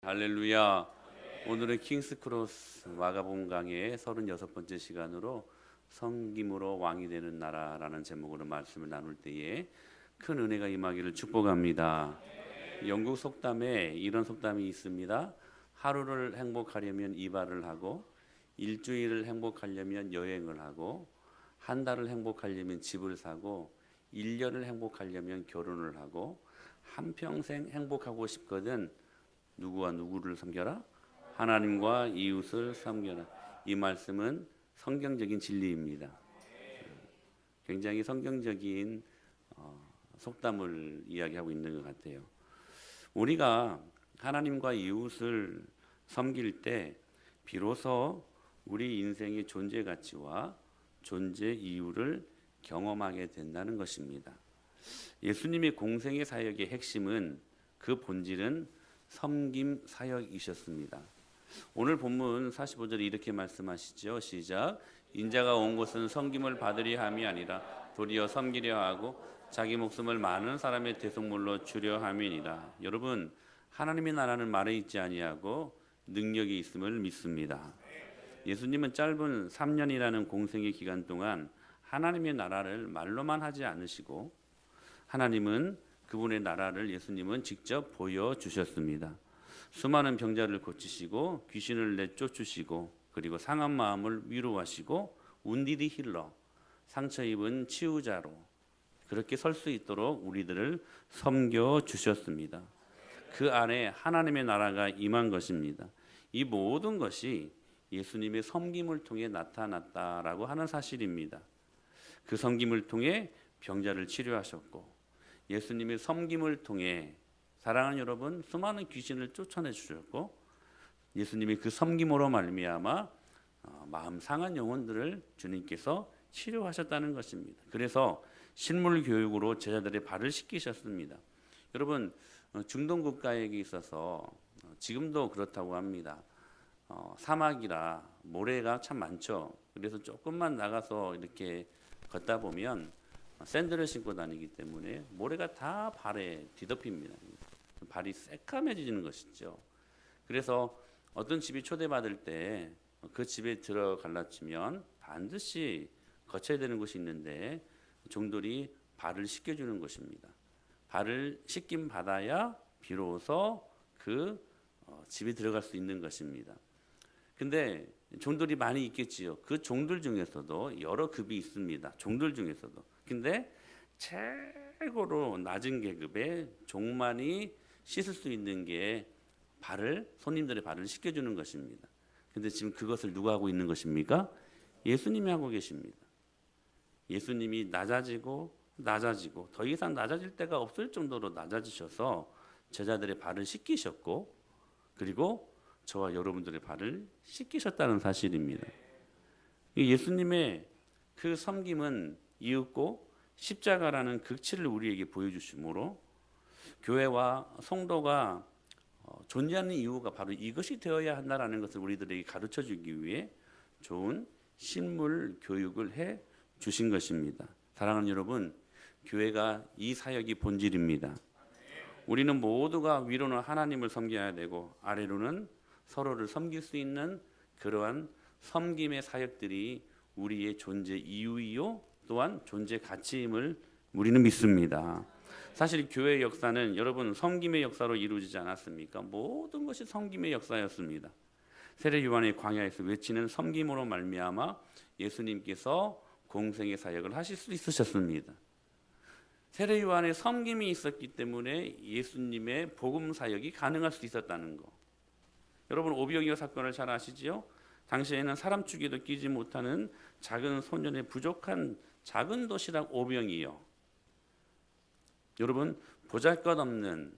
할렐루야. 오늘은 킹스크로스 마가복음 강해의 36번째 시간으로 성김으로 왕이 되는 나라라는 제목으로 말씀을 나눌 때에 큰 은혜가 임하기를 축복합니다. 영국 속담에 이런 속담이 있습니다. 하루를 행복하려면 이발을 하고, 일주일을 행복하려면 여행을 하고, 한 달을 행복하려면 집을 사고, 1년을 행복하려면 결혼을 하고, 한평생 행복하고 싶거든 누구와 누구를 섬겨라? 하나님과 이웃을 섬겨라. 이 말씀은 성경적인 진리입니다. 굉장히 성경적인 속담을 이야기하고 있는 것 같아요. 우리가 하나님과 이웃을 섬길 때 비로소 우리 인생의 존재 가치와 존재 이유를 경험하게 된다는 것입니다. 예수님의 공생의 사역의 핵심은, 그 본질은 섬김 사역이셨습니다. 오늘 본문 45절에 이렇게 말씀하시죠. 시작. 인자가 온 곳은 섬김을 받으려 함이 아니라 도리어 섬기려 하고 자기 목숨을 많은 사람의 대속물로 주려 함이니라. 여러분, 하나님의 나라는 말에 있지 아니하고 능력이 있음을 믿습니다. 예수님은 짧은 3년이라는 공생의 기간 동안 하나님의 나라를 말로만 하지 않으시고, 하나님은 그분의 나라를 예수님은 직접 보여주셨습니다. 수많은 병자를 고치시고, 귀신을 내쫓으시고, 그리고 상한 마음을 위로하시고, 운디디 힐러, 상처 입은 치유자로 그렇게 설 수 있도록 우리들을 섬겨주셨습니다. 그 안에 하나님의 나라가 임한 것입니다. 이 모든 것이 예수님의 섬김을 통해 나타났다라고 하는 사실입니다. 그 섬김을 통해 병자를 치료하셨고, 예수님의 섬김을 통해 사랑하는 여러분, 수많은 귀신을 쫓아내 주셨고, 예수님이 그 섬김으로 말미암아 마음 상한 영혼들을 주님께서 치료하셨다는 것입니다. 그래서 실물 교육으로 제자들의 발을 씻기셨습니다. 여러분, 중동 국가에 있어서 지금도 그렇다고 합니다. 사막이라 모래가 참 많죠. 그래서 조금만 나가서 이렇게 걷다 보면 샌들을 신고 다니기 때문에 모래가 다 발에 뒤덮입니다. 발이 새카매지는 것이죠. 그래서 어떤 집이 초대받을 때 그 집에 들어갈라치면 반드시 거쳐야 되는 곳이 있는데, 종들이 발을 씻겨주는 것입니다. 발을 씻김 받아야 비로소 그 집에 들어갈 수 있는 것입니다. 근데 종들이 많이 있겠지요. 그 종들 중에서도 여러 급이 있습니다. 종들 중에서도. 근데 최고로 낮은 계급의 종만이 씻을 수 있는 게 손님들의 발을 씻겨주는 것입니다. 근데 지금 그것을 누가 하고 있는 것입니까? 예수님이 하고 계십니다. 예수님이 낮아지고 더 이상 낮아질 데가 없을 정도로 낮아지셔서 제자들의 발을 씻기셨고, 그리고 저와 여러분들의 발을 씻기셨다는 사실입니다. 예수님의 그 섬김은 이윽고 십자가라는 극치를 우리에게 보여주심으로, 교회와 성도가 존재하는 이유가 바로 이것이 되어야 한다는 것을 우리들에게 가르쳐 주기 위해 좋은 실물 교육을 해 주신 것입니다. 사랑하는 여러분, 교회가 이 사역이 본질입니다. 우리는 모두가 위로는 하나님을 섬겨야 되고, 아래로는 서로를 섬길 수 있는 그러한 섬김의 사역들이 우리의 존재 이유이요 또한 존재 가치임을 우리는 믿습니다. 사실 교회의 역사는 여러분 섬김의 역사로 이루어지지 않았습니까? 모든 것이 섬김의 역사였습니다. 세례 요한의 광야에서 외치는 섬김으로 말미암아 예수님께서 공생의 사역을 하실 수 있으셨습니다. 세례 요한의 섬김이 있었기 때문에 예수님의 복음 사역이 가능할 수 있었다는 거. 여러분, 오병이어 사건을 잘 아시지요? 당시에는 사람 축에도 끼지 못하는 작은 소년의 부족한 작은 도시락 오병이어. 여러분, 보잘것없는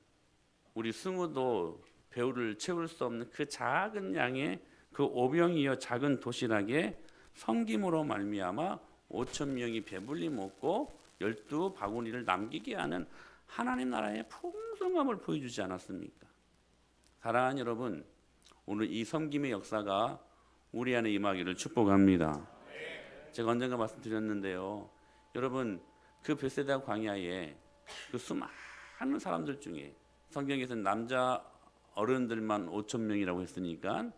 우리 승우도 배우를 채울 수 없는 그 작은 양의 그 오병이어 작은 도시락에 섬김으로 말미암아 5천 명이 배불리 먹고 12바구니를 남기게 하는 하나님 나라의 풍성함을 보여주지 않았습니까? 사랑하는 여러분, 오늘 이 섬김의 역사가 우리 안에 임하기를 축복합니다. 제가 언젠가 말씀드렸는데요, 여러분, 그 벳세다 광야에 그 수많은 사람들 중에 성경에서는 남자 어른들만 5천 명이라고 했으니까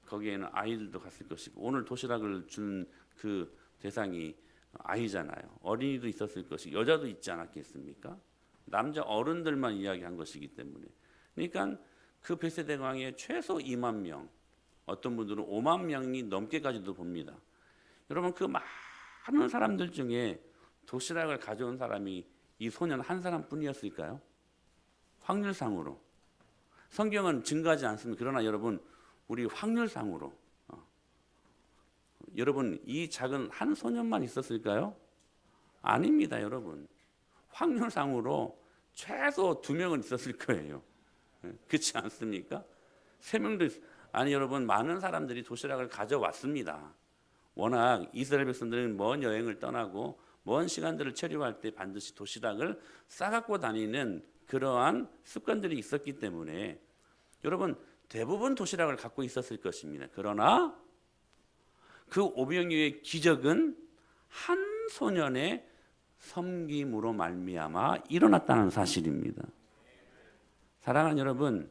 거기에는 아이들도 갔을 것이고, 오늘 도시락을 준 그 대상이 아이잖아요. 어린이도 있었을 것이고 여자도 있지 않았겠습니까? 남자 어른들만 이야기한 것이기 때문에. 그러니까 그 벳세다강에 최소 2만 명, 어떤 분들은 5만 명이 넘게까지도 봅니다. 여러분, 그 많은 사람들 중에 도시락을 가져온 사람이 이 소년 한 사람뿐이었을까요? 확률상으로. 성경은 증거하지 않습니다. 그러나 여러분, 우리 확률상으로 여러분, 이 작은 한 소년만 있었을까요? 아닙니다, 여러분. 확률상으로 최소 2명은 있었을 거예요. 그렇지 않습니까? 3명도 아니, 여러분, 많은 사람들이 도시락을 가져왔습니다. 워낙 이스라엘 백성들은 먼 여행을 떠나고 먼 시간들을 체류할 때 반드시 도시락을 싸갖고 다니는 그러한 습관들이 있었기 때문에 여러분, 대부분 도시락을 갖고 있었을 것입니다. 그러나 그 오병이어의 기적은 한 소년의 섬김으로 말미암아 일어났다는 사실입니다. 사랑하는 여러분,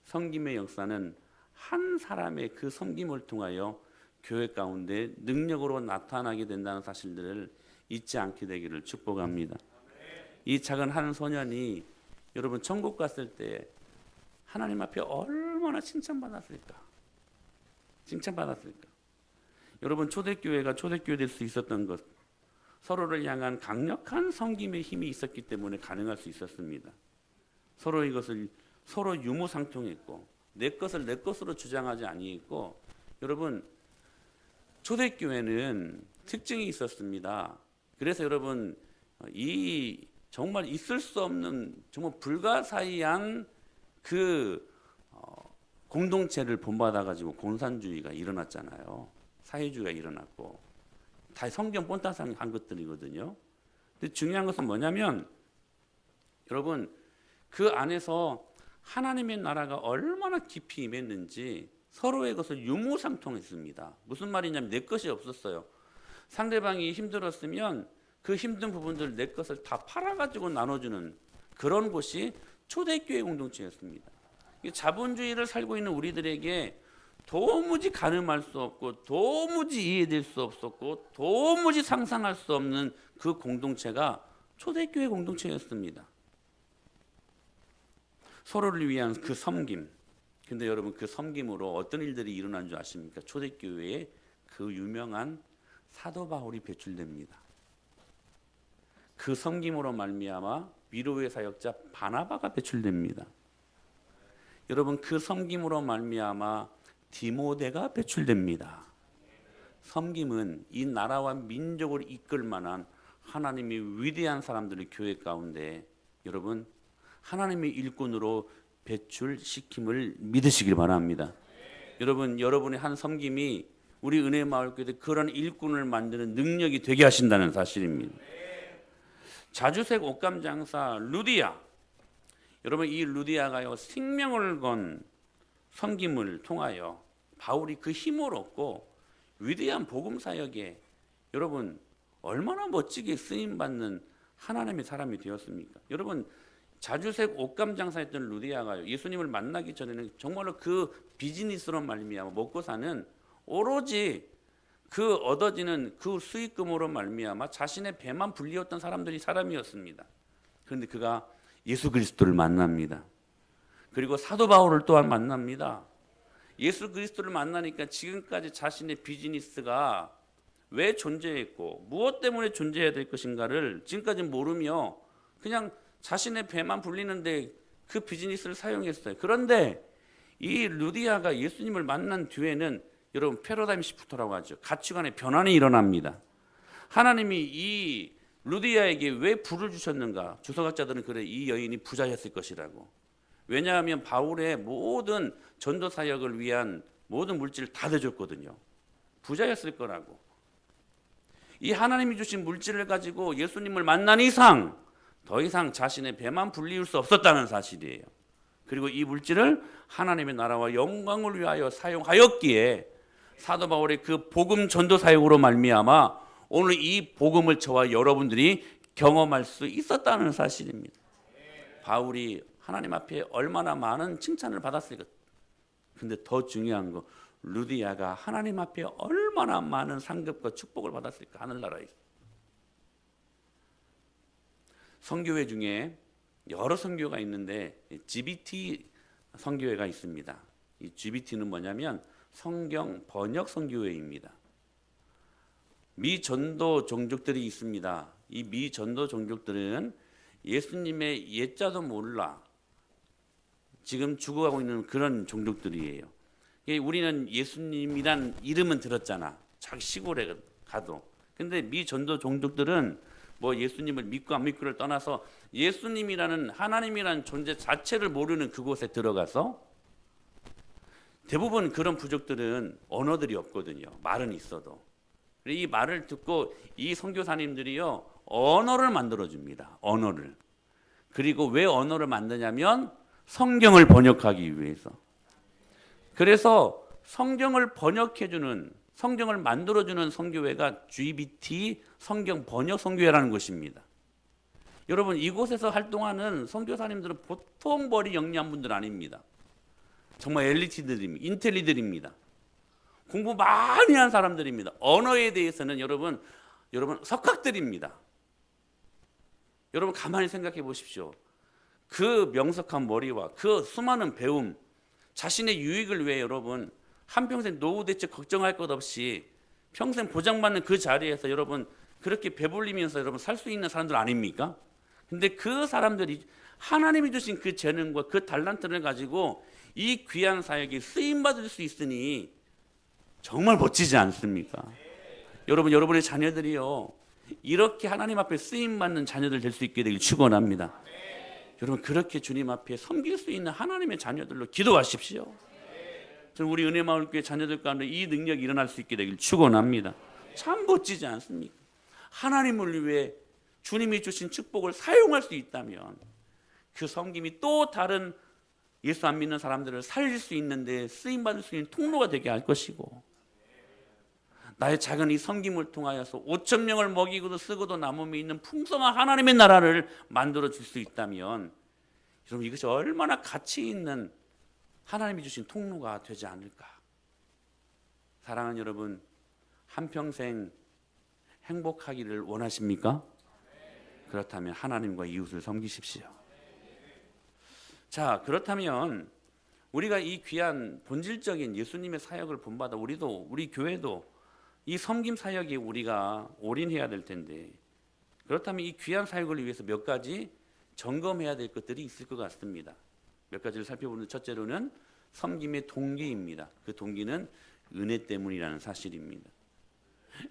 섬김의 역사는 한 사람의 그 섬김을 통하여 교회 가운데 능력으로 나타나게 된다는 사실들을 잊지 않게 되기를 축복합니다. 이 작은 한 소년이 여러분 천국 갔을 때 하나님 앞에 얼마나 칭찬받았을까? 칭찬받았을까? 여러분, 초대교회가 초대교회 될 수 있었던 것, 서로를 향한 강력한 섬김의 힘이 있었기 때문에 가능할 수 있었습니다. 서로 이것을 서로 유무상통했고 내 것을 내 것으로 주장하지 아니했고, 여러분, 초대교회는 특징이 있었습니다. 그래서 여러분, 이 정말 있을 수 없는 정말 불가사의한 그 공동체를 본받아 가지고 공산주의가 일어났잖아요. 사회주의가 일어났고 다 성경 본따상한 것들이거든요. 근데 중요한 것은 뭐냐면 여러분, 그 안에서 하나님의 나라가 얼마나 깊이 임했는지 서로의 것을 유무상통했습니다. 무슨 말이냐면 내 것이 없었어요. 상대방이 힘들었으면 그 힘든 부분들 내 것을 다 팔아가지고 나눠주는 그런 곳이 초대교회 공동체였습니다. 자본주의를 살고 있는 우리들에게 도무지 가늠할 수 없고 도무지 이해될 수 없었고 도무지 상상할 수 없는 그 공동체가 초대교회 공동체였습니다. 서로를 위한 그 섬김. 근데 여러분, 그 섬김으로 어떤 일들이 일어난 줄 아십니까? 초대교회에 그 유명한 사도 바울이 배출됩니다. 그 섬김으로 말미암아 위로의 사역자 바나바가 배출됩니다. 여러분, 그 섬김으로 말미암아 디모데가 배출됩니다. 섬김은 이 나라와 민족을 이끌 만한 하나님의 위대한 사람들의 교회 가운데 여러분, 하나님의 일꾼으로 배출시킴을 믿으시길 바랍니다. 여러분, 여러분의 한 섬김이 우리 은혜마을교회 그런 일꾼을 만드는 능력이 되게 하신다는 사실입니다. 자주색 옷감 장사 루디아, 여러분, 이 루디아가요 생명을 건 섬김을 통하여 바울이 그 힘을 얻고 위대한 복음 사역에 여러분 얼마나 멋지게 쓰임 받는 하나님의 사람이 되었습니까? 여러분, 자주색 옷감 장사했던 루디아가요 예수님을 만나기 전에는 정말로 그 비즈니스로 말미암아 먹고 사는 오로지 그 얻어지는 그 수익금으로 말미암아 자신의 배만 불리웠던 사람이었습니다. 그런데 그가 예수 그리스도를 만납니다. 그리고 사도 바울을 또한 만납니다. 예수 그리스도를 만나니까 지금까지 자신의 비즈니스가 왜 존재했고 무엇 때문에 존재해야 될 것인가를 지금까지 모르며 그냥 자신의 배만 불리는데 그 비즈니스를 사용했어요. 그런데 이 루디아가 예수님을 만난 뒤에는 여러분 패러다임 시프트라고 하죠. 가치관의 변환이 일어납니다. 하나님이 이 루디아에게 왜 부를 주셨는가? 주석학자들은 그래, 이 여인이 부자였을 것이라고. 왜냐하면 바울의 모든 전도 사역을 위한 모든 물질을 다 대줬거든요. 부자였을 거라고. 이 하나님이 주신 물질을 가지고 예수님을 만난 이상 더 이상 자신의 배만 불리울 수 없었다는 사실이에요. 그리고 이 물질을 하나님의 나라와 영광을 위하여 사용하였기에 사도 바울의 그 복음 전도 사역으로 말미암아 오늘 이 복음을 저와 여러분들이 경험할 수 있었다는 사실입니다. 바울이 하나님 앞에 얼마나 많은 칭찬을 받았을까. 근데 더 중요한 거, 루디아가 하나님 앞에 얼마나 많은 상급과 축복을 받았을까. 하늘나라에서. 선교회 중에 여러 선교가 있는데 GBT 선교회가 있습니다. 이 GBT는 뭐냐면 성경 번역 선교회입니다. 미전도 종족들이 있습니다. 이 미전도 종족들은 예수님의 옛자도 몰라 지금 죽어가고 있는 그런 종족들이에요. 우리는 예수님이란 이름은 들었잖아. 자기 시골에 가도. 근데 미전도 종족들은 뭐 예수님을 믿고 안 믿고를 떠나서 예수님이라는 하나님이라는 존재 자체를 모르는 그곳에 들어가서 대부분 그런 부족들은 언어들이 없거든요. 말은 있어도. 이 말을 듣고 이 선교사님들이요 언어를 만들어줍니다. 언어를. 그리고 왜 언어를 만드냐면 성경을 번역하기 위해서. 그래서 성경을 번역해주는, 성경을 만들어주는 선교회가 GBT 성경 번역 선교회라는 것입니다. 여러분 이곳에서 활동하는 선교사님들은 보통 머리 영리한 분들 아닙니다. 정말 엘리트들입니다. 인텔리들입니다. 공부 많이 한 사람들입니다. 언어에 대해서는 여러분 석학들입니다. 여러분 가만히 생각해 보십시오. 그 명석한 머리와 그 수많은 배움, 자신의 유익을 위해 여러분 한평생 노후 대책 걱정할 것 없이 평생 보장받는 그 자리에서 여러분 그렇게 배불리면서 여러분 살 수 있는 사람들 아닙니까? 근데 그 사람들이 하나님이 주신 그 재능과 그 달란트를 가지고 이 귀한 사역에 쓰임받을 수 있으니 정말 멋지지 않습니까? 여러분의 자녀들이요 이렇게 하나님 앞에 쓰임받는 자녀들 될 수 있게 되길 축원합니다. 여러분 그렇게 주님 앞에 섬길 수 있는 하나님의 자녀들로 기도하십시오. 저는 우리 은혜마을교회 자녀들 가운데 이 능력이 일어날 수 있게 되길 축원합니다. 참 멋지지 않습니까? 하나님을 위해 주님이 주신 축복을 사용할 수 있다면 그 섬김이 또 다른 예수 안 믿는 사람들을 살릴 수 있는데 쓰임받을 수 있는 통로가 되게 할 것이고, 나의 작은 이 섬김을 통하여서 5천 명을 먹이고도 쓰고도 남음이 있는 풍성한 하나님의 나라를 만들어 줄 수 있다면 여러분 이것이 얼마나 가치 있는 하나님이 주신 통로가 되지 않을까. 사랑하는 여러분, 한평생 행복하기를 원하십니까? 그렇다면 하나님과 이웃을 섬기십시오. 자, 그렇다면 우리가 이 귀한 본질적인 예수님의 사역을 본받아 우리 교회도 이 섬김 사역에 우리가 올인해야 될 텐데, 그렇다면 이 귀한 사역을 위해서 몇 가지 점검해야 될 것들이 있을 것 같습니다. 몇 가지를 살펴보는 첫째로는 섬김의 동기입니다. 그 동기는 은혜 때문이라는 사실입니다.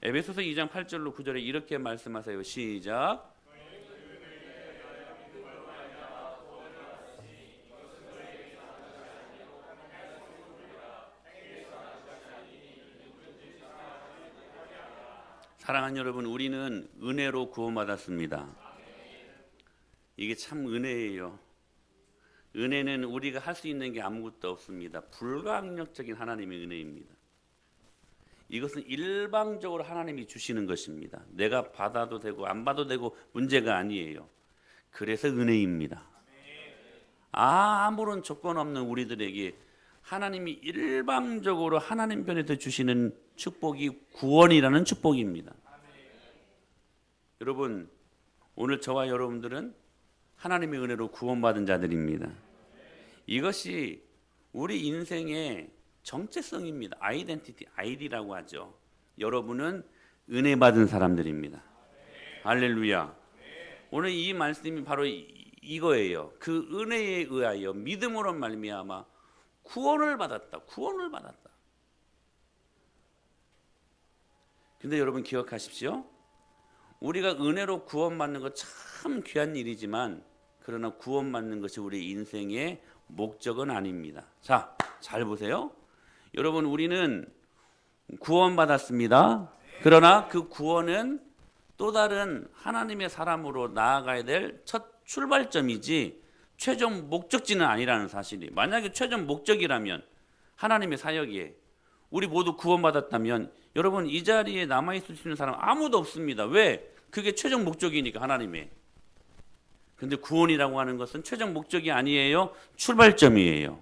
에베소서 2장 8절로 9절에 이렇게 말씀하세요. 시작. 사랑하는 여러분, 우리는 은혜로 구원받았습니다. 이게 참 은혜예요. 은혜는 우리가 할 수 있는 게 아무것도 없습니다. 불가항력적인 하나님의 은혜입니다. 이것은 일방적으로 하나님이 주시는 것입니다. 내가 받아도 되고 안 받아도 되고 문제가 아니에요. 그래서 은혜입니다. 아무런 조건 없는 우리들에게 하나님이 일방적으로 하나님 편에서 주시는 축복이 구원이라는 축복입니다. 여러분, 오늘 저와 여러분들은 하나님의 은혜로 구원받은 자들입니다. 이것이 우리 인생의 정체성입니다. 아이덴티티, 아이디라고 하죠. 여러분은 은혜 받은 사람들입니다. 할렐루야. 오늘 이 말씀이 바로 이거예요. 그 은혜에 의하여 믿음으로 말미암아 구원을 받았다. 구원을 받았다. 근데 여러분 기억하십시오. 우리가 은혜로 구원받는 거 참 귀한 일이지만 그러나 구원받는 것이 우리 인생의 목적은 아닙니다. 자, 잘 보세요. 여러분, 우리는 구원받았습니다. 그러나 그 구원은 또 다른 하나님의 사람으로 나아가야 될 첫 출발점이지 최종 목적지는 아니라는 사실이. 만약에 최종 목적이라면 하나님의 사역에 우리 모두 구원받았다면 여러분 이 자리에 남아있을 수 있는 사람 아무도 없습니다. 왜? 그게 최종 목적이니까 하나님의. 근데 구원이라고 하는 것은 최종 목적이 아니에요. 출발점이에요.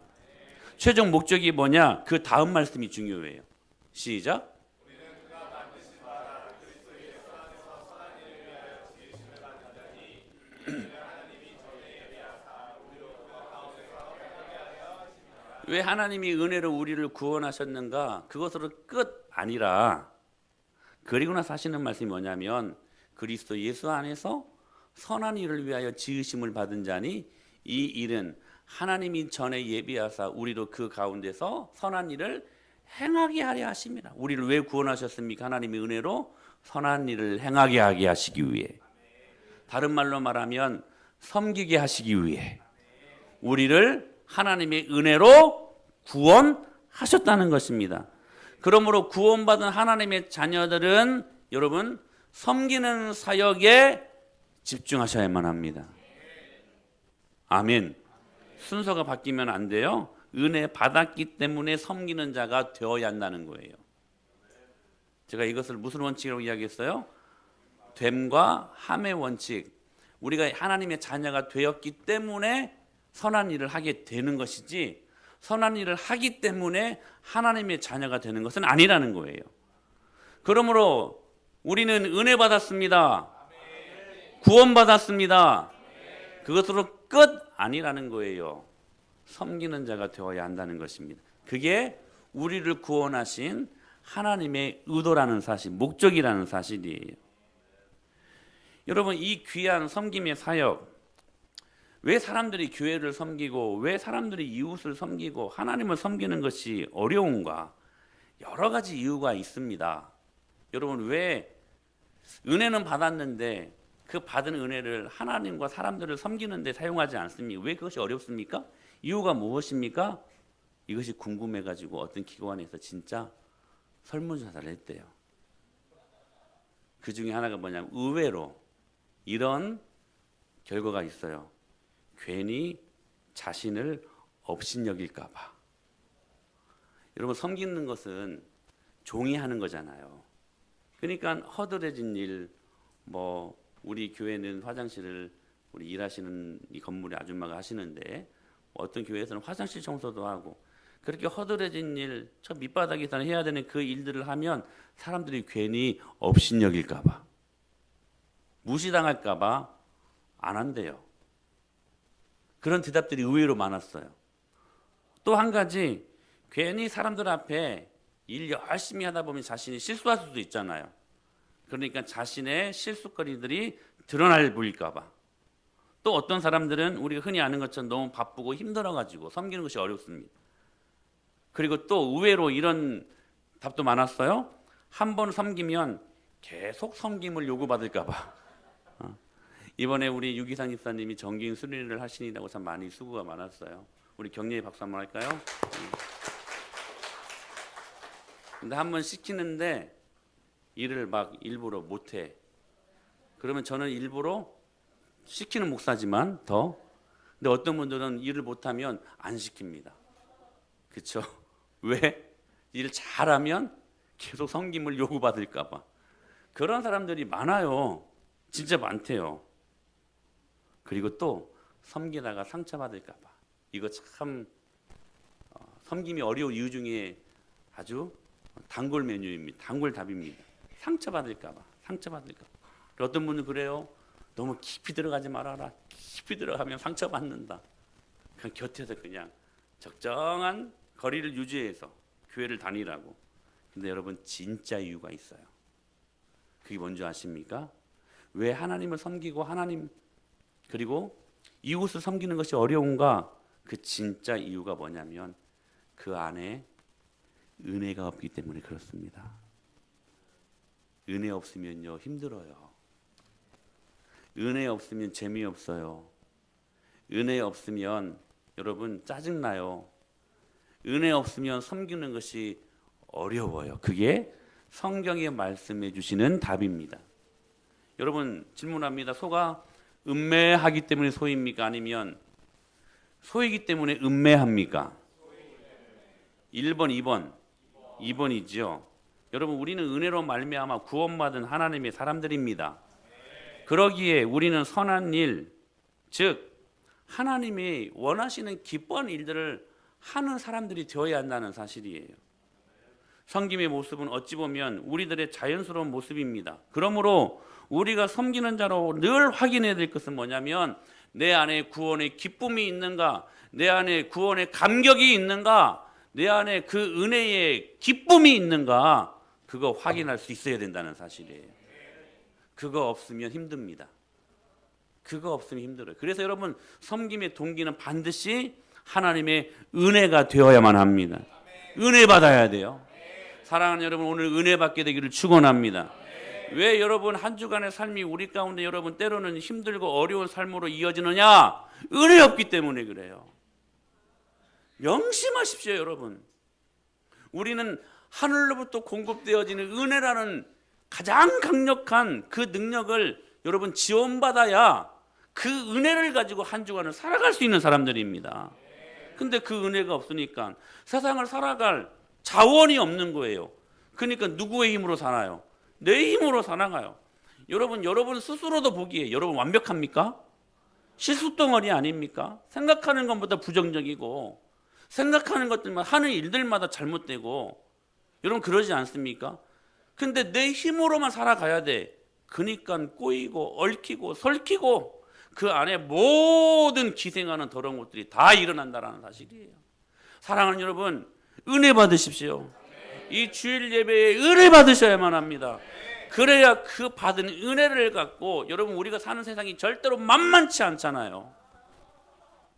최종 목적이 뭐냐? 그 다음 말씀이 중요해요. 시작. 왜 하나님이 은혜로 우리를 구원하셨는가? 그것으로 끝 아니라 그리고 나서 하시는 말씀이 뭐냐면 그리스도 예수 안에서 선한 일을 위하여 지으심을 받은 자니 이 일은 하나님이 전에 예비하사 우리로 그 가운데서 선한 일을 행하게 하려 하십니다. 우리를 왜 구원하셨습니까? 하나님의 은혜로 선한 일을 행하게 하게 하시기 위해. 다른 말로 말하면 섬기게 하시기 위해 우리를 하나님의 은혜로 구원하셨다는 것입니다. 그러므로 구원받은 하나님의 자녀들은 여러분 섬기는 사역에 집중하셔야만 합니다. 아멘. 순서가 바뀌면 안 돼요. 은혜 받았기 때문에 섬기는 자가 되어야 한다는 거예요. 제가 이것을 무슨 원칙이라고 이야기했어요? 됨과 함의 원칙. 우리가 하나님의 자녀가 되었기 때문에 선한 일을 하게 되는 것이지 선한 일을 하기 때문에 하나님의 자녀가 되는 것은 아니라는 거예요. 그러므로 우리는 은혜 받았습니다. 구원 받았습니다. 그것으로 끝 아니라는 거예요. 섬기는 자가 되어야 한다는 것입니다. 그게 우리를 구원하신 하나님의 의도라는 사실, 목적이라는 사실이에요. 여러분, 이 귀한 섬김의 사역, 왜 사람들이 교회를 섬기고 왜 사람들이 이웃을 섬기고 하나님을 섬기는 것이 어려운가? 여러 가지 이유가 있습니다. 여러분, 왜 은혜는 받았는데 그 받은 은혜를 하나님과 사람들을 섬기는 데 사용하지 않습니까? 왜 그것이 어렵습니까? 이유가 무엇입니까? 이것이 궁금해가지고 어떤 기관에서 진짜 설문조사를 했대요. 그 중에 하나가 뭐냐면 의외로 이런 결과가 있어요. 괜히 자신을 업신여길까 봐. 여러분, 섬기는 것은 종이 하는 거잖아요. 그러니까 허드레진 일, 우리 교회는 화장실을 우리 일하시는 이 건물의 아줌마가 하시는데 어떤 교회에서는 화장실 청소도 하고 그렇게 허드레진 일, 저 밑바닥에서 해야 되는 그 일들을 하면 사람들이 괜히 업신여길까 봐, 무시당할까 봐 안 한대요. 그런 대답들이 의외로 많았어요. 또 한 가지, 괜히 사람들 앞에 일 열심히 하다 보면 자신이 실수할 수도 있잖아요. 그러니까 자신의 실수거리들이 드러날 보일까 봐. 또 어떤 사람들은 우리가 흔히 아는 것처럼 너무 바쁘고 힘들어가지고 섬기는 것이 어렵습니다. 그리고 또 의외로 이런 답도 많았어요. 한 번 섬기면 계속 섬김을 요구받을까 봐. 이번에 우리 유기상 집사님이 정기인 수련회를 하시느라고 참 많이 수고가 많았어요. 우리 격려의 박수 한번 할까요? 근데 한 번 시키는데 일을 막 일부러 못해. 그러면 저는 일부러 시키는 목사지만 더. 근데 어떤 분들은 일을 못하면 안 시킵니다. 그렇죠? 왜? 일을 잘하면 계속 섬김을 요구받을까 봐. 그런 사람들이 많아요. 진짜 많대요. 그리고 또 섬기다가 상처받을까 봐. 이거 참 섬김이 어려운 이유 중에 아주 단골 메뉴입니다. 단골 답입니다. 상처받을까 봐. 상처받을까 봐. 어떤 분은 그래요. 너무 깊이 들어가지 말아라. 깊이 들어가면 상처받는다. 그냥 곁에서 그냥 적정한 거리를 유지해서 교회를 다니라고. 근데 여러분, 진짜 이유가 있어요. 그게 뭔지 아십니까? 왜 하나님을 섬기고 그리고 이웃을 섬기는 것이 어려운가? 그 진짜 이유가 뭐냐면 그 안에 은혜가 없기 때문에 그렇습니다. 은혜 없으면요, 힘들어요. 은혜 없으면 재미없어요. 은혜 없으면 여러분 짜증나요. 은혜 없으면 섬기는 것이 어려워요. 그게 성경에 말씀해 주시는 답입니다. 여러분, 질문합니다. 소가 음매하기 때문에 소입니까? 아니면 소이기 때문에 음매합니까? 1번, 2번. 2번이죠. 여러분, 우리는 은혜로 말미암아 구원받은 하나님의 사람들입니다. 그러기에 우리는 선한 일, 즉 하나님이 원하시는 기뻐하는 일들을 하는 사람들이 되어야 한다는 사실이에요. 섬김의 모습은 어찌 보면 우리들의 자연스러운 모습입니다. 그러므로 우리가 섬기는 자로 늘 확인해야 될 것은 뭐냐면 내 안에 구원의 기쁨이 있는가, 내 안에 구원의 감격이 있는가, 내 안에 그 은혜의 기쁨이 있는가, 그거 확인할 수 있어야 된다는 사실이에요. 그거 없으면 힘듭니다. 그거 없으면 힘들어요. 그래서 여러분 섬김의 동기는 반드시 하나님의 은혜가 되어야만 합니다. 은혜 받아야 돼요. 사랑하는 여러분, 오늘 은혜 받게 되기를 축원합니다. 왜 여러분 한 주간의 삶이 우리 가운데 여러분 때로는 힘들고 어려운 삶으로 이어지느냐? 은혜 없기 때문에 그래요. 명심하십시오, 여러분. 우리는 하늘로부터 공급되어지는 은혜라는 가장 강력한 그 능력을 여러분 지원받아야 그 은혜를 가지고 한 주간을 살아갈 수 있는 사람들입니다. 근데 그 은혜가 없으니까 세상을 살아갈 자원이 없는 거예요. 그러니까 누구의 힘으로 사나요? 내 힘으로 살아가요. 여러분 스스로도 보기에 여러분 완벽합니까? 실수덩어리 아닙니까? 생각하는 것보다 부정적이고 생각하는 것들만 하는 일들마다 잘못되고 여러분 그러지 않습니까? 근데 내 힘으로만 살아가야 돼. 그러니까 꼬이고 얽히고 설키고 그 안에 모든 기생하는 더러운 것들이 다 일어난다는 사실이에요. 사랑하는 여러분, 은혜 받으십시오. 이 주일 예배에 은혜 받으셔야만 합니다. 그래야 그 받은 은혜를 갖고 여러분 우리가 사는 세상이 절대로 만만치 않잖아요.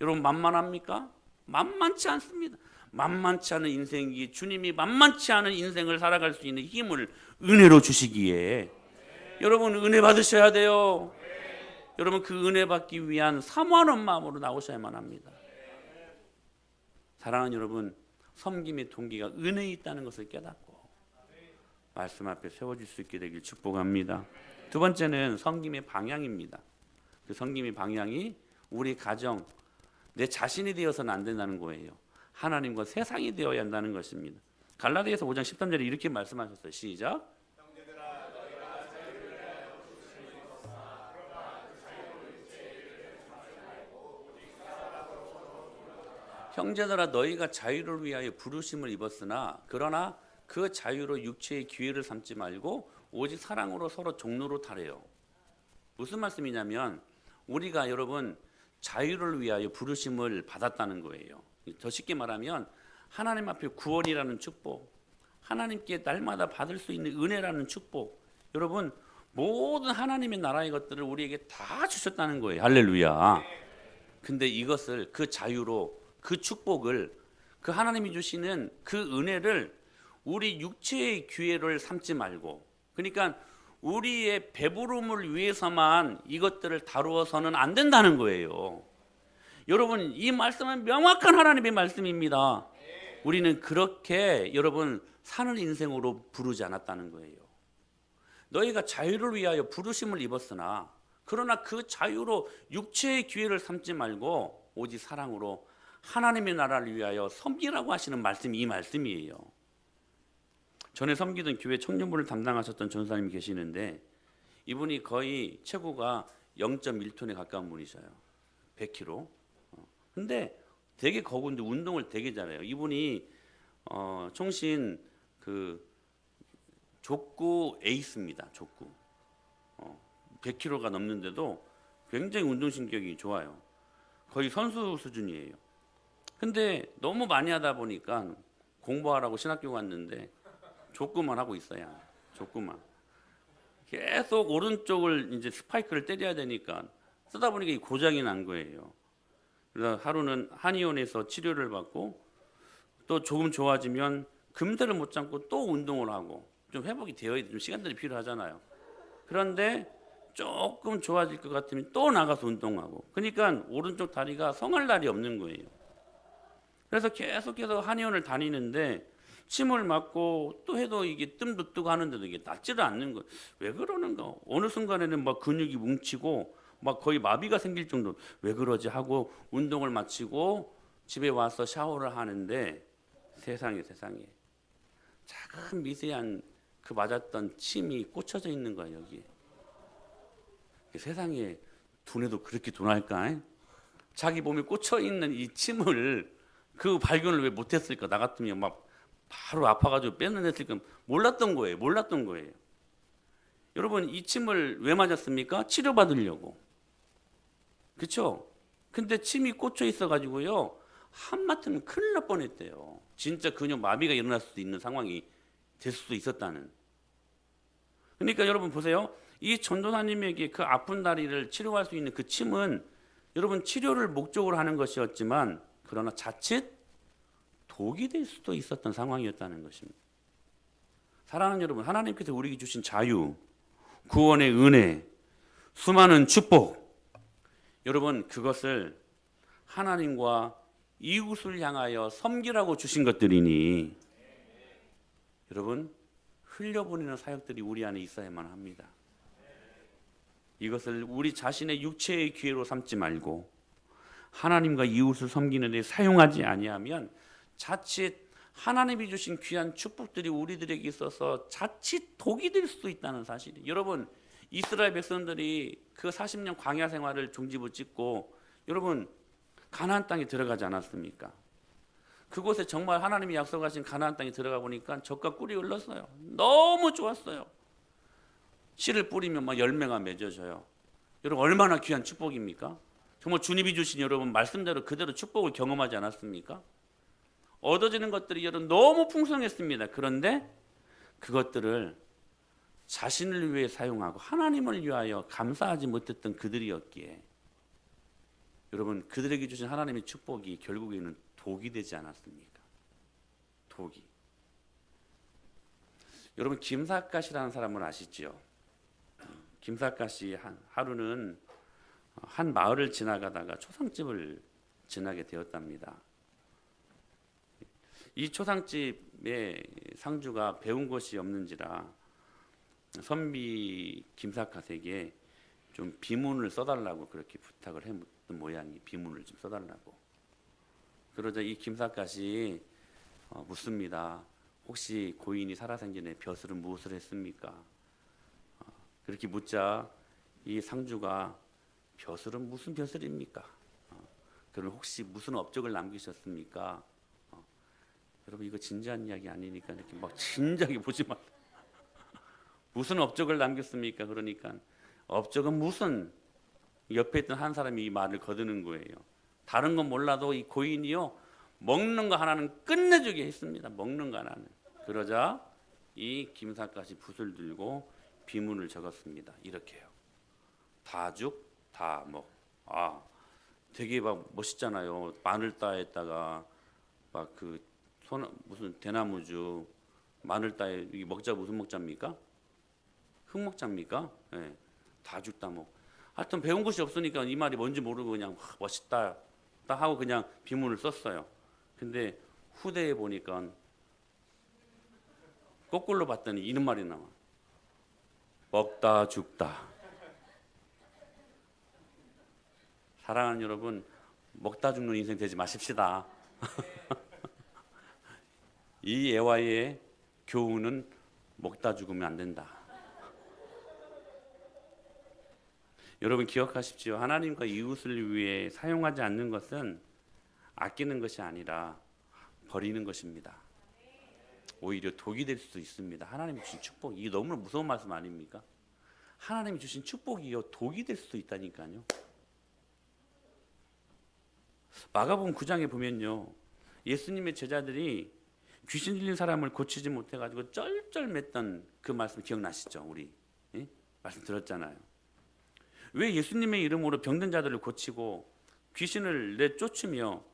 여러분 만만합니까? 만만치 않습니다. 만만치 않은 인생이 주님이 만만치 않은 인생을 살아갈 수 있는 힘을 은혜로 주시기에 여러분 은혜 받으셔야 돼요. 여러분 그 은혜 받기 위한 사모하는 마음으로 나오셔야만 합니다. 사랑하는 여러분, 섬김의 동기가 은혜에 있다는 것을 깨닫고 말씀 앞에 세워질 수 있게 되길 축복합니다. 두 번째는 섬김의 방향입니다. 그 섬김의 방향이 우리 가정, 내 자신이 되어서는 안 된다는 거예요. 하나님과 세상이 되어야 한다는 것입니다. 갈라디아서 5장 13절에 이렇게 말씀하셨어요. 시작. 형제들아 너희가 자유를 위하여 부르심을 입었으나 그러나 그 자유로 육체의 기회를 삼지 말고 오직 사랑으로 서로 종로로 타래요. 무슨 말씀이냐면 우리가 여러분 자유를 위하여 부르심을 받았다는 거예요. 더 쉽게 말하면 하나님 앞에 구원이라는 축복, 하나님께 날마다 받을 수 있는 은혜라는 축복, 여러분 모든 하나님의 나라의 것들을 우리에게 다 주셨다는 거예요. 할렐루야. 근데 이것을 그 자유로 그 축복을 그 하나님이 주시는 그 은혜를 우리 육체의 기회를 삼지 말고, 그러니까 우리의 배부름을 위해서만 이것들을 다루어서는 안 된다는 거예요. 여러분 이 말씀은 명확한 하나님의 말씀입니다. 우리는 그렇게 여러분 사는 인생으로 부르지 않았다는 거예요. 너희가 자유를 위하여 부르심을 입었으나 그러나 그 자유로 육체의 기회를 삼지 말고 오직 사랑으로 하나님의 나라를 위하여 섬기라고 하시는 말씀이 이 말씀이에요. 전에 섬기던 교회 청년부를 담당하셨던 전사님이 계시는데 이분이 거의 체구가 0.1톤에 가까운 분이셔요. 100kg. 근데 되게 거군데 운동을 되게 잘해요. 이분이 총신 그 족구 에이스입니다. 족구. 100kg가 넘는데도 굉장히 운동신경이 좋아요. 거의 선수 수준이에요. 근데 너무 많이 하다 보니까 공부하라고 신학교 갔는데 족구만 하고 있어요. 족구만. 계속 오른쪽을 이제 스파이크를 때려야 되니까 쓰다 보니까 이 고장이 난 거예요. 그래서 하루는 한의원에서 치료를 받고 또 조금 좋아지면 금대를 못 잡고 또 운동을 하고 좀 회복이 되어야 좀 시간들이 필요하잖아요. 그런데 조금 좋아질 것 같으면 또 나가서 운동하고, 그러니까 오른쪽 다리가 성할 날이 없는 거예요. 그래서 계속해서 한의원을 다니는데 침을 맞고 또 해도 이게 뜸도 뜨고 하는데도 이게 낫지를 않는 거예요. 왜 그러는가? 어느 순간에는 막 근육이 뭉치고 막 거의 마비가 생길 정도. 왜 그러지 하고 운동을 마치고 집에 와서 샤워를 하는데 세상에 작은 미세한 그 맞았던 침이 꽂혀져 있는 거예요. 여기에. 세상에 두뇌도 그렇게 둔할까? 자기 몸에 꽂혀 있는 이 침을 그 발견을 왜 못했을까? 나 같으면 막 바로 아파가지고 뺏어냈을까? 몰랐던 거예요. 여러분, 이 침을 왜 맞았습니까? 치료받으려고. 그렇죠? 근데 침이 꽂혀 있어가지고요, 한마디면 큰일 날 뻔했대요. 진짜 근육 마비가 일어날 수도 있는 상황이 될 수도 있었다는. 그러니까 여러분 보세요. 이 전도사님에게 그 아픈 다리를 치료할 수 있는 그 침은 여러분 치료를 목적으로 하는 것이었지만, 그러나 자칫 독이 될 수도 있었던 상황이었다는 것입니다. 사랑하는 여러분, 하나님께서 우리에게 주신 자유, 구원의 은혜, 수많은 축복, 여러분 그것을 하나님과 이웃을 향하여 섬기라고 주신 것들이니 여러분 흘려보내는 사역들이 우리 안에 있어야만 합니다. 이것을 우리 자신의 육체의 기회로 삼지 말고 하나님과 이웃을 섬기는 데 사용하지 아니하면 자칫 하나님이 주신 귀한 축복들이 우리들에게 있어서 자칫 독이 될 수도 있다는 사실이에요. 여러분, 이스라엘 백성들이 그 40년 광야 생활을 종지부짓고 여러분 가나안 땅에 들어가지 않았습니까? 그곳에 정말 하나님이 약속하신 가나안 땅에 들어가 보니까 젖과 꿀이 흘렀어요. 너무 좋았어요. 씨를 뿌리면 막 열매가 맺어져요. 여러분 얼마나 귀한 축복입니까? 정말 주님이 주신 여러분 말씀대로 그대로 축복을 경험하지 않았습니까? 얻어지는 것들이 여러분 너무 풍성했습니다. 그런데 그것들을 자신을 위해 사용하고 하나님을 위하여 감사하지 못했던 그들이었기에 여러분 그들에게 주신 하나님의 축복이 결국에는 독이 되지 않았습니까? 독이. 여러분 김삿갓이라는 사람을 아시죠? 김삿갓이 하루는 한 마을을 지나가다가 초상집을 지나게 되었답니다. 이 초상집의 상주가 배운 것이 없는지라 선비 김삿갓에게 좀 비문을 써달라고 그렇게 부탁을 했던 모양이, 비문을 좀 써달라고. 그러자 이 김삿갓이 묻습니다. 혹시 고인이 살아생전에 벼슬은 무엇을 했습니까? 그렇게 묻자 이 상주가 벼슬은 무슨 벼슬입니까? 그럼 혹시 무슨 업적을 남기셨습니까? 여러분 이거 진지한 이야기 아니니까 이렇게 막 진지하게 보지 마. 무슨 업적을 남겼습니까? 그러니까 업적은 무슨, 옆에 있던 한 사람이 이 말을 거두는 거예요. 다른 건 몰라도 이 고인이요 먹는 거 하나는 끝내주게 했습니다. 먹는 거 하나는. 그러자 이 김삿갓이 붓을 들고 비문을 적었습니다. 이렇게요. 다죽 다먹. 되게 막 멋있잖아요. 마늘 따에다가 막 그 무슨 대나무죽 마늘 따에 이게 먹자 무슨 먹자입니까? 흑먹자입니까? 네. 다죽 다먹. 하여튼 배운 것이 없으니까 이 말이 뭔지 모르고 그냥 멋있다 딱 하고 그냥 비문을 썼어요. 근데 후대에 보니까 거꾸로 봤더니 이런 말이 나와. 먹다 죽다. 사랑하는 여러분, 먹다 죽는 인생 되지 마십시다. 이 예화의 교훈은 먹다 죽으면 안 된다. 여러분 기억하십시오. 하나님과 이웃을 위해 사용하지 않는 것은 아끼는 것이 아니라 버리는 것입니다. 오히려 독이 될 수도 있습니다. 하나님이 주신 축복, 이게 너무나 무서운 말씀 아닙니까? 하나님이 주신 축복이요 독이 될 수도 있다니까요. 마가복음 9장에 보면요, 예수님의 제자들이 귀신 들린 사람을 고치지 못해가지고 쩔쩔맸던 그 말씀 기억나시죠? 우리 말씀 들었잖아요. 왜 예수님의 이름으로 병든 자들을 고치고 귀신을 내쫓으며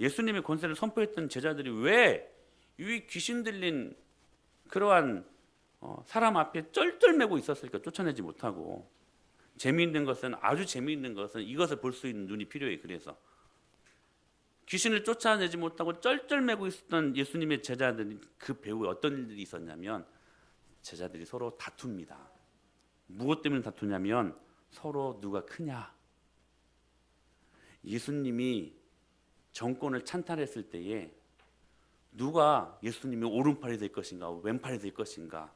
예수님의 권세를 선포했던 제자들이 왜 이 귀신 들린 그러한 사람 앞에 쩔쩔매고 있었을까? 쫓아내지 못하고. 재미있는 것은, 아주 재미있는 것은 이것을 볼 수 있는 눈이 필요해. 그래서 귀신을 쫓아내지 못하고 쩔쩔매고 있었던 예수님의 제자들이 그 배후에 어떤 일들이 있었냐면 제자들이 서로 다툽니다. 무엇 때문에 다투냐면 서로 누가 크냐. 예수님이 정권을 찬탈했을 때에 누가 예수님의 오른팔이 될 것인가 왼팔이 될 것인가,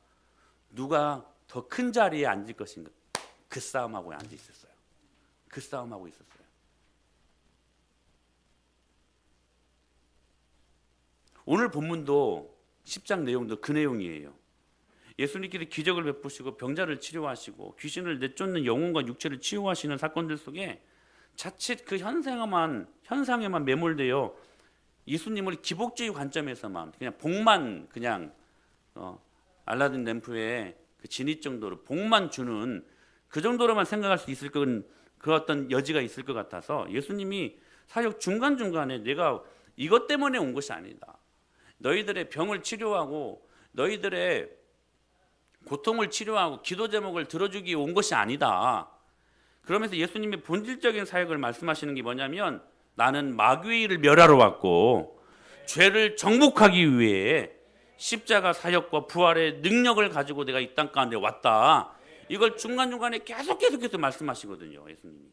누가 더 큰 자리에 앉을 것인가, 그 싸움하고 앉아 있었어요. 그 싸움하고 있었어요. 오늘 본문도 10장 내용도 그 내용이에요. 예수님께서 기적을 베푸시고 병자를 치료하시고 귀신을 내쫓는 영혼과 육체를 치유하시는 사건들 속에 자칫 그 현상에만 매몰되어 예수님을 기복주의 관점에서만 그냥 복만 그냥 알라딘 램프에 그 진입 정도로 복만 주는 그 정도로만 생각할 수 있을 건 그 어떤 여지가 있을 것 같아서 예수님이 사역 중간중간에 내가 이것 때문에 온 것이 아니다. 너희들의 병을 치료하고 너희들의 고통을 치료하고 기도 제목을 들어주기 온 것이 아니다. 그러면서 예수님의 본질적인 사역을 말씀하시는 게 뭐냐면 나는 마귀의 일을 멸하러 왔고 죄를 정복하기 위해 십자가 사역과 부활의 능력을 가지고 내가 이 땅 가운데 왔다. 이걸 중간중간에 계속해서 말씀하시거든요. 예수님이.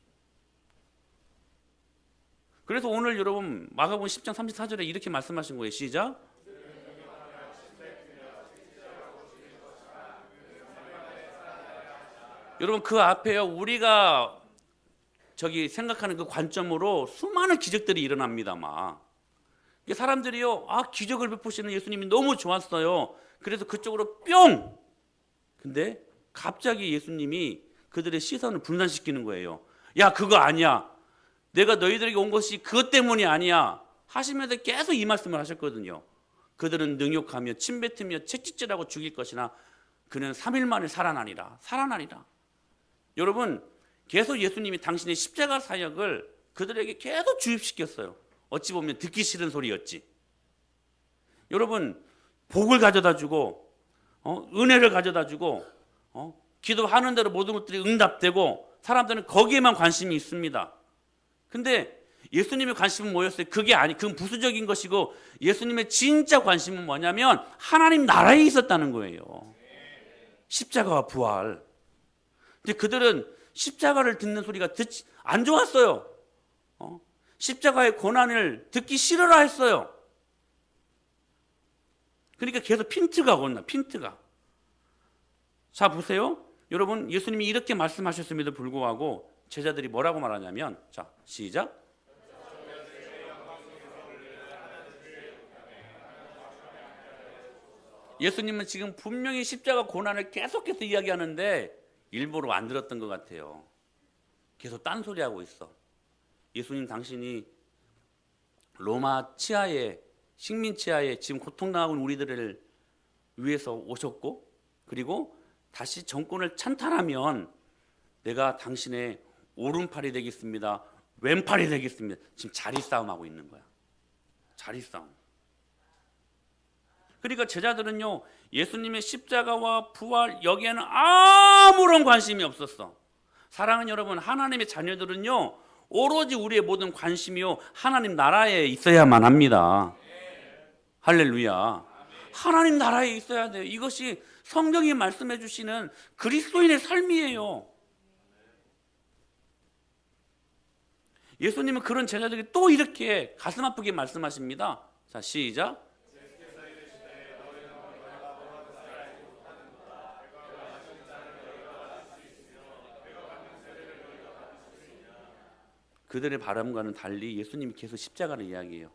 그래서 오늘 여러분 마가복음 10장 34절에 이렇게 말씀하신 거예요. 시작. 여러분 그 앞에요. 우리가 생각하는 그 관점으로 수많은 기적들이 일어납니다. 막 사람들이요. 기적을 베푸시는 예수님이 너무 좋았어요. 그래서 그쪽으로 뿅. 근데 갑자기 예수님이 그들의 시선을 분산시키는 거예요. 야, 그거 아니야. 내가 너희들에게 온 것이 그것 때문이 아니야. 하시면서 계속 이 말씀을 하셨거든요. 그들은 능욕하며 침뱉으며 채찍질하고 죽일 것이나 그는 3일 만에 살아나리라. 여러분 계속 예수님이 당신의 십자가 사역을 그들에게 계속 주입시켰어요. 어찌 보면 듣기 싫은 소리였지. 여러분 복을 가져다 주고 은혜를 가져다 주고 기도하는 대로 모든 것들이 응답되고 사람들은 거기에만 관심이 있습니다. 근데 예수님의 관심은 뭐였어요? 그건 부수적인 것이고 예수님의 진짜 관심은 뭐냐면 하나님 나라에 있었다는 거예요. 십자가와 부활. 근데 그들은 십자가를 듣는 소리가 안 좋았어요. 십자가의 고난을 듣기 싫어라 했어요. 그러니까 계속 핀트가 온다. 자 보세요. 여러분 예수님이 이렇게 말씀하셨음에도 불구하고 제자들이 뭐라고 말하냐면 자 시작. 예수님은 지금 분명히 십자가 고난을 계속해서 이야기하는데 일부러 안 들었던 것 같아요. 계속 딴소리하고 있어. 예수님 당신이 로마 치하에 식민 치하에 지금 고통당하고 있는 우리들을 위해서 오셨고 그리고 다시 정권을 찬탈하면 내가 당신의 오른팔이 되겠습니다. 왼팔이 되겠습니다. 지금 자리 싸움하고 있는 거야. 자리 싸움. 그러니까 제자들은요 예수님의 십자가와 부활 여기에는 아무런 관심이 없었어. 사랑하는 여러분 하나님의 자녀들은요 오로지 우리의 모든 관심이요 하나님 나라에 있어야만 합니다. 할렐루야. 하나님 나라에 있어야 돼요. 이것이 성경이 말씀해 주시는 그리스도인의 삶이에요. 예수님은 그런 제자들에게 또 이렇게 가슴 아프게 말씀하십니다. 자 시작. 그들의 바람과는 달리 예수님이 계속 십자가를 이야기해요.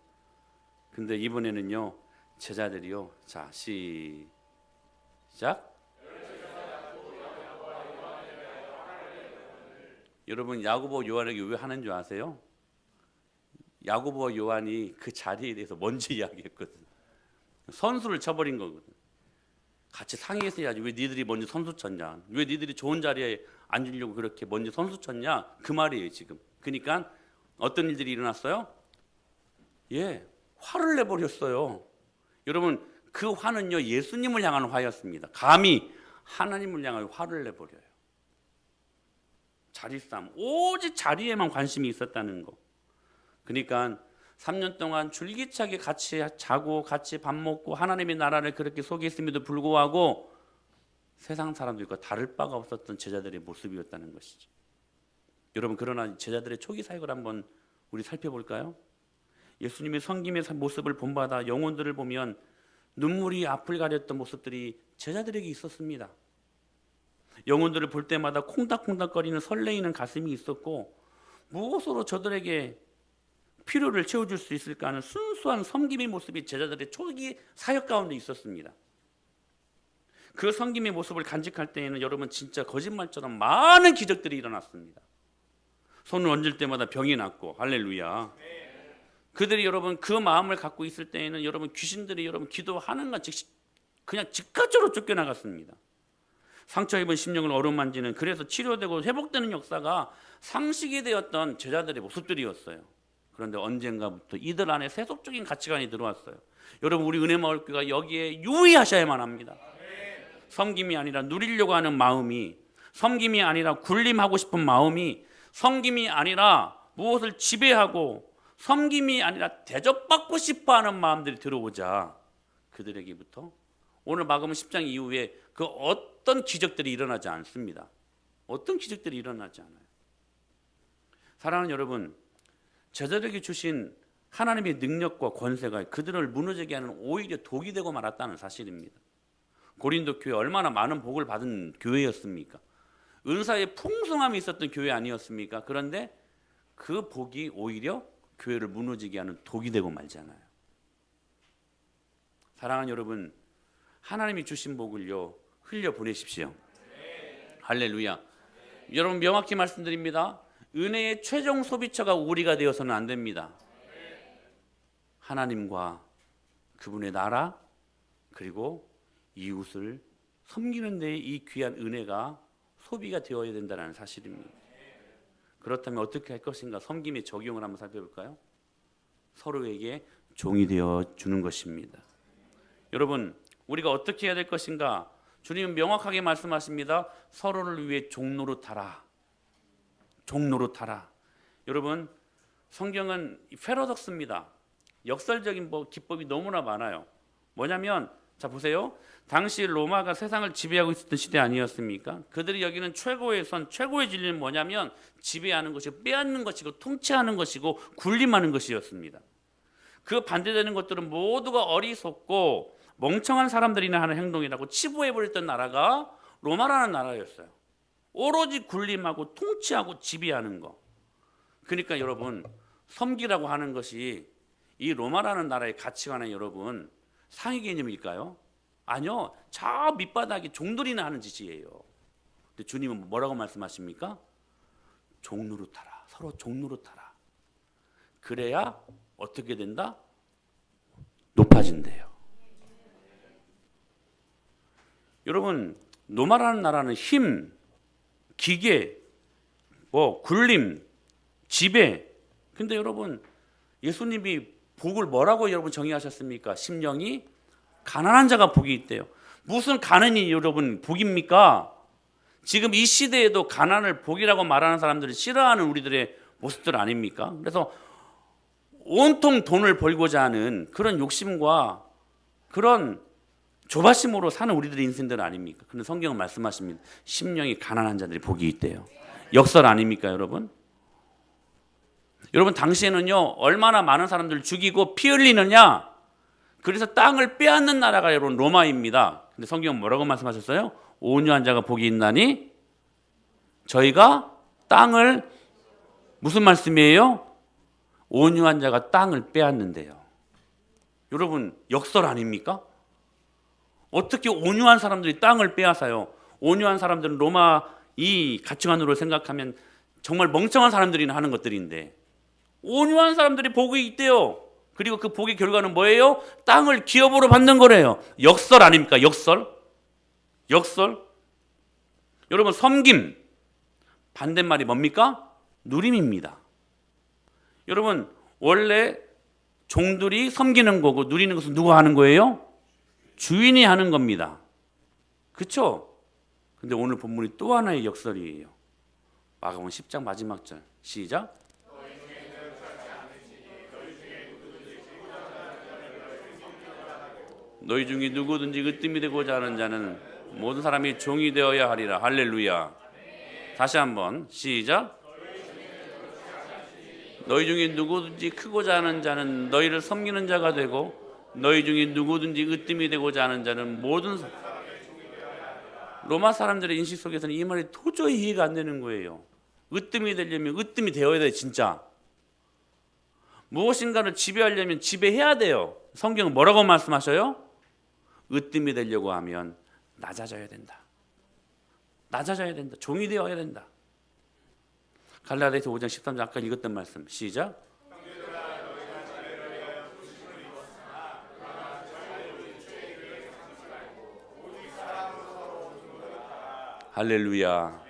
근데 이번에는요 제자들이요 자 시작. 여러분 야고보 요한에게 왜 하는 줄 아세요? 야고보와 요한이 그 자리에 대해서 먼저 이야기했거든. 선수를 쳐버린 거거든. 같이 상의해서 해야지. 왜 니들이 먼저 선수 쳤냐? 왜 니들이 좋은 자리에 앉으려고 그렇게 먼저 선수 쳤냐? 그 말이에요 지금. 그러니까 어떤 일들이 일어났어요? 화를 내버렸어요. 여러분 그 화는요 예수님을 향한 화였습니다. 감히 하나님을 향한 화를 내버려요. 자리 싸움, 오직 자리에만 관심이 있었다는 거. 그러니까 3년 동안 줄기차게 같이 자고 같이 밥 먹고 하나님의 나라를 그렇게 소개했음에도 불구하고 세상 사람들과 다를 바가 없었던 제자들의 모습이었다는 것이죠. 여러분 그러나 제자들의 초기 사역을 한번 우리 살펴볼까요? 예수님의 섬김의 모습을 본받아 영혼들을 보면 눈물이 앞을 가렸던 모습들이 제자들에게 있었습니다. 영혼들을 볼 때마다 콩닥콩닥거리는 설레이는 가슴이 있었고 무엇으로 저들에게 필요를 채워줄 수 있을까 하는 순수한 섬김의 모습이 제자들의 초기 사역 가운데 있었습니다. 그 섬김의 모습을 간직할 때에는 여러분 진짜 거짓말처럼 많은 기적들이 일어났습니다. 손을 얹을 때마다 병이 낫고, 할렐루야. 그들이 여러분 그 마음을 갖고 있을 때에는 여러분 귀신들이 여러분 기도하는 것 즉시 그냥 즉각적으로 쫓겨나갔습니다. 상처 입은 심령을 어루만지는, 그래서 치료되고 회복되는 역사가 상식이 되었던 제자들의 모습들이었어요. 그런데 언젠가부터 이들 안에 세속적인 가치관이 들어왔어요. 여러분 우리 은혜마을교회가 여기에 유의하셔야만 합니다. 섬김이 아니라 누리려고 하는 마음이, 섬김이 아니라 군림하고 싶은 마음이, 섬김이 아니라 무엇을 지배하고, 섬김이 아니라 대접받고 싶어하는 마음들이 들어오자 그들에게부터 오늘 마가복음 10장 이후에 그 어떤 기적들이 일어나지 않습니다. 어떤 기적들이 일어나지 않아요. 사랑하는 여러분, 제자들에게 주신 하나님의 능력과 권세가 그들을 무너지게 하는 오히려 독이 되고 말았다는 사실입니다. 고린도 교회 얼마나 많은 복을 받은 교회였습니까? 은사의 풍성함이 있었던 교회 아니었습니까? 그런데 그 복이 오히려 교회를 무너지게 하는 독이 되고 말잖아요. 사랑하는 여러분, 하나님이 주신 복을요 흘려보내십시오. 할렐루야. 여러분 명확히 말씀드립니다. 은혜의 최종 소비처가 우리가 되어서는 안 됩니다. 하나님과 그분의 나라 그리고 이웃을 섬기는 데에 이 귀한 은혜가 소비가 되어야 된다는 사실입니다. 그렇다면 어떻게 할 것인가? 섬김의 적용을 한번 살펴볼까요? 서로에게 종이 되어 주는 것입니다. 여러분 우리가 어떻게 해야 될 것인가? 주님은 명확하게 말씀하십니다. 서로를 위해 종로로 타라. 종로로 타라. 여러분 성경은 패러독스입니다. 역설적인 기법이 너무나 많아요. 뭐냐면 자 보세요. 당시 로마가 세상을 지배하고 있었던 시대 아니었습니까? 그들이 여기는 최고의 선, 최고의 진리는 뭐냐면 지배하는 것이고 빼앗는 것이고 통치하는 것이고 군림하는 것이었습니다. 그 반대되는 것들은 모두가 어리석고 멍청한 사람들이나 하는 행동이라고 치부해버렸던 나라가 로마라는 나라였어요. 오로지 군림하고 통치하고 지배하는 거. 그러니까 여러분 섬기라고 하는 것이 이 로마라는 나라의 가치관에 여러분 상위 개념일까요? 아니요. 저 밑바닥에 종들이나 하는 짓이에요. 근데 주님은 뭐라고 말씀하십니까? 종로로 타라. 서로 종로로 타라. 그래야 어떻게 된다? 높아진대요. 여러분 로마라는 나라는 힘, 기계, 군림, 지배. 근데 여러분 예수님이 복을 뭐라고 여러분 정의하셨습니까? 심령이 가난한 자가 복이 있대요. 무슨 가난이 여러분 복입니까? 지금 이 시대에도 가난을 복이라고 말하는 사람들이 싫어하는 우리들의 모습들 아닙니까? 그래서 온통 돈을 벌고자 하는 그런 욕심과 그런 조바심으로 사는 우리들의 인생들 아닙니까? 그런데 성경은 말씀하십니다. 심령이 가난한 자들이 복이 있대요. 역설 아닙니까 여러분? 여러분 당시에는요 얼마나 많은 사람들을 죽이고 피 흘리느냐, 그래서 땅을 빼앗는 나라가 여러분 로마입니다. 근데 성경은 뭐라고 말씀하셨어요? 온유한 자가 복이 있나니 저희가 땅을, 무슨 말씀이에요? 온유한 자가 땅을 빼앗는데요. 여러분 역설 아닙니까? 어떻게 온유한 사람들이 땅을 빼앗아요? 온유한 사람들은 로마 이 가치관으로 생각하면 정말 멍청한 사람들이나 하는 것들인데 온유한 사람들이 복이 있대요. 그리고 그 복의 결과는 뭐예요? 땅을 기업으로 받는 거래요. 역설 아닙니까? 역설. 여러분 섬김 반대말이 뭡니까? 누림입니다. 여러분 원래 종들이 섬기는 거고 누리는 것은 누가 하는 거예요? 주인이 하는 겁니다. 그렇죠? 근데 오늘 본문이 또 하나의 역설이에요. 마가복음 10장 마지막 절 시작. 너희 중에 누구든지 으뜸이 되고자 하는 자는 모든 사람이 종이 되어야 하리라. 할렐루야. 다시 한번 시작. 너희 중에 누구든지 크고자 하는 자는 너희를 섬기는 자가 되고 너희 중에 누구든지 으뜸이 되고자 하는 자는 모든 로마 사람들의 인식 속에서는 이 말이 도저히 이해가 안 되는 거예요. 으뜸이 되려면 으뜸이 되어야 돼. 진짜 무엇인가를 지배하려면 지배해야 돼요. 성경은 뭐라고 말씀하셔요? 으뜸이 되려고 하면 낮아져야 된다. 낮아져야 된다. 종이 되어야 된다. 갈라디아서 5장 13절 아까 읽었던 말씀 시작. 할렐루야.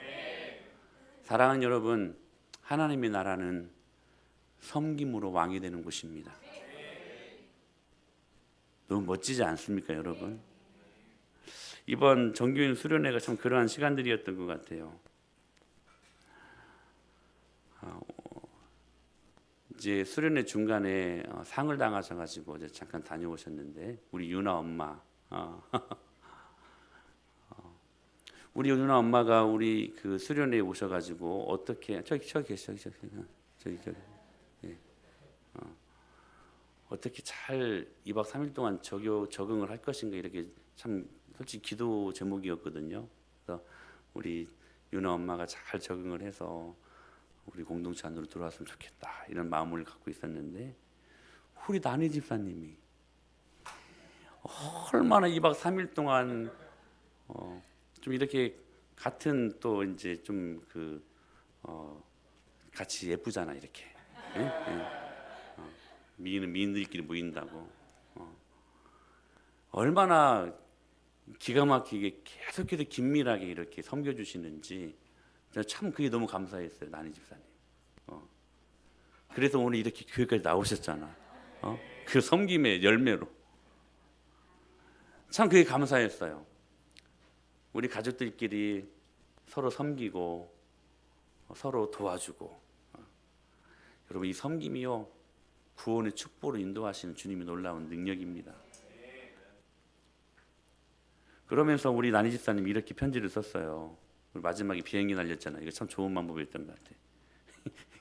사랑하는 여러분, 하나님의 나라는 섬김으로 왕이 되는 곳입니다. 너무 멋지지 않습니까, 여러분? 이번 정규인 수련회가 참 그러한 시간들이었던 것 같아요. 이제 수련회 중간에 상을 당하셔가지고 이제 잠깐 다녀오셨는데 우리 유나 엄마, 우리 유나 엄마가 우리 그 수련회에 오셔가지고 어떻게 저기 계셔 저기 예. 어떻게 잘 2박 3일 동안 적응을 할 것인가 이렇게 참 솔직히 기도 제목이었거든요. 그래서 우리 유나 엄마가 잘 적응을 해서 우리 공동체 안으로 들어왔으면 좋겠다 이런 마음을 갖고 있었는데 우리 나니 집사님이 얼마나 2박 3일 동안 좀 이렇게 같은 또 이제 좀 같이 예쁘잖아 이렇게 미인들끼리 모인다고 얼마나 기가 막히게 계속해서 긴밀하게 이렇게 섬겨주시는지 참 그게 너무 감사했어요. 나니 집사님. 그래서 오늘 이렇게 교회까지 나오셨잖아. 그 섬김의 열매로 참 그게 감사했어요. 우리 가족들끼리 서로 섬기고 서로 도와주고 여러분 이 섬김이요 구원의 축복으로 인도하시는 주님의 놀라운 능력입니다. 그러면서 우리 나니 집사님이 이렇게 편지를 썼어요. 우리 마지막에 비행기 날렸잖아요. 이거 참 좋은 방법이었던 것 같아.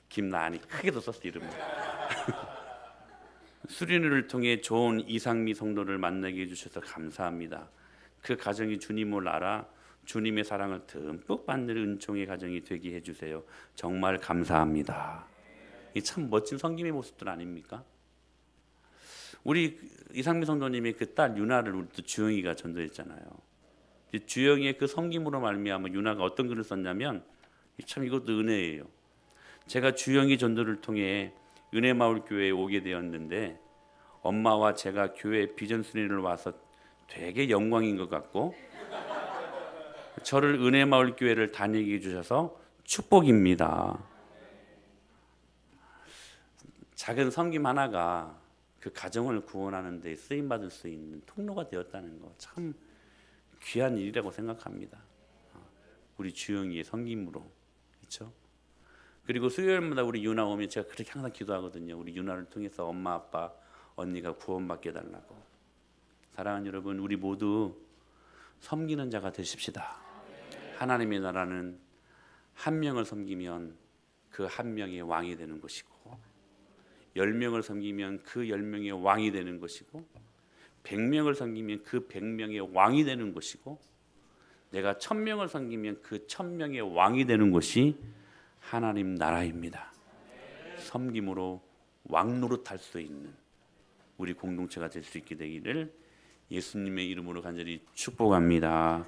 김나니 크게도 썼어 이름을. 수련회를 통해 좋은 이상미 성도를 만나게 해주셔서 감사합니다. 그 가정이 주님을 알아 주님의 사랑을 듬뿍 받는 은총의 가정이 되게 해주세요. 정말 감사합니다. 이 참 멋진 섬김의 모습들 아닙니까? 우리 이상미 성도님의 그 딸 유나를 우리 또 주영이가 전도했잖아요. 주영이의 그 섬김으로 말미암아 유나가 어떤 글을 썼냐면 참 이것도 은혜예요. 제가 주영이 전도를 통해 은혜마을교회에 오게 되었는데 엄마와 제가 교회 비전 순회를 와서 되게 영광인 것 같고 저를 은혜마을교회를 다니게 해주셔서 축복입니다. 작은 섬김 하나가 그 가정을 구원하는 데 쓰임받을 수 있는 통로가 되었다는 거 참 귀한 일이라고 생각합니다. 우리 주영이의 섬김으로 그렇죠? 그리고 수요일마다 우리 유나 오면 제가 그렇게 항상 기도하거든요. 우리 유나를 통해서 엄마 아빠 언니가 구원받게 해달라고. 사랑하는 여러분 우리 모두 섬기는 자가 되십시다. 하나님의 나라는 한 명을 섬기면 그 한 명의 왕이 되는 것이고 10명을 섬기면 그 10명의 왕이 되는 것이고 100명을 섬기면 그 100명의 왕이 되는 것이고 내가 1000명을 섬기면 그 1000명의 왕이 되는 것이 하나님 나라입니다. 섬김으로 왕 노릇할 수 있는 우리 공동체가 될 수 있게 되기를 예수님의 이름으로 간절히 축복합니다.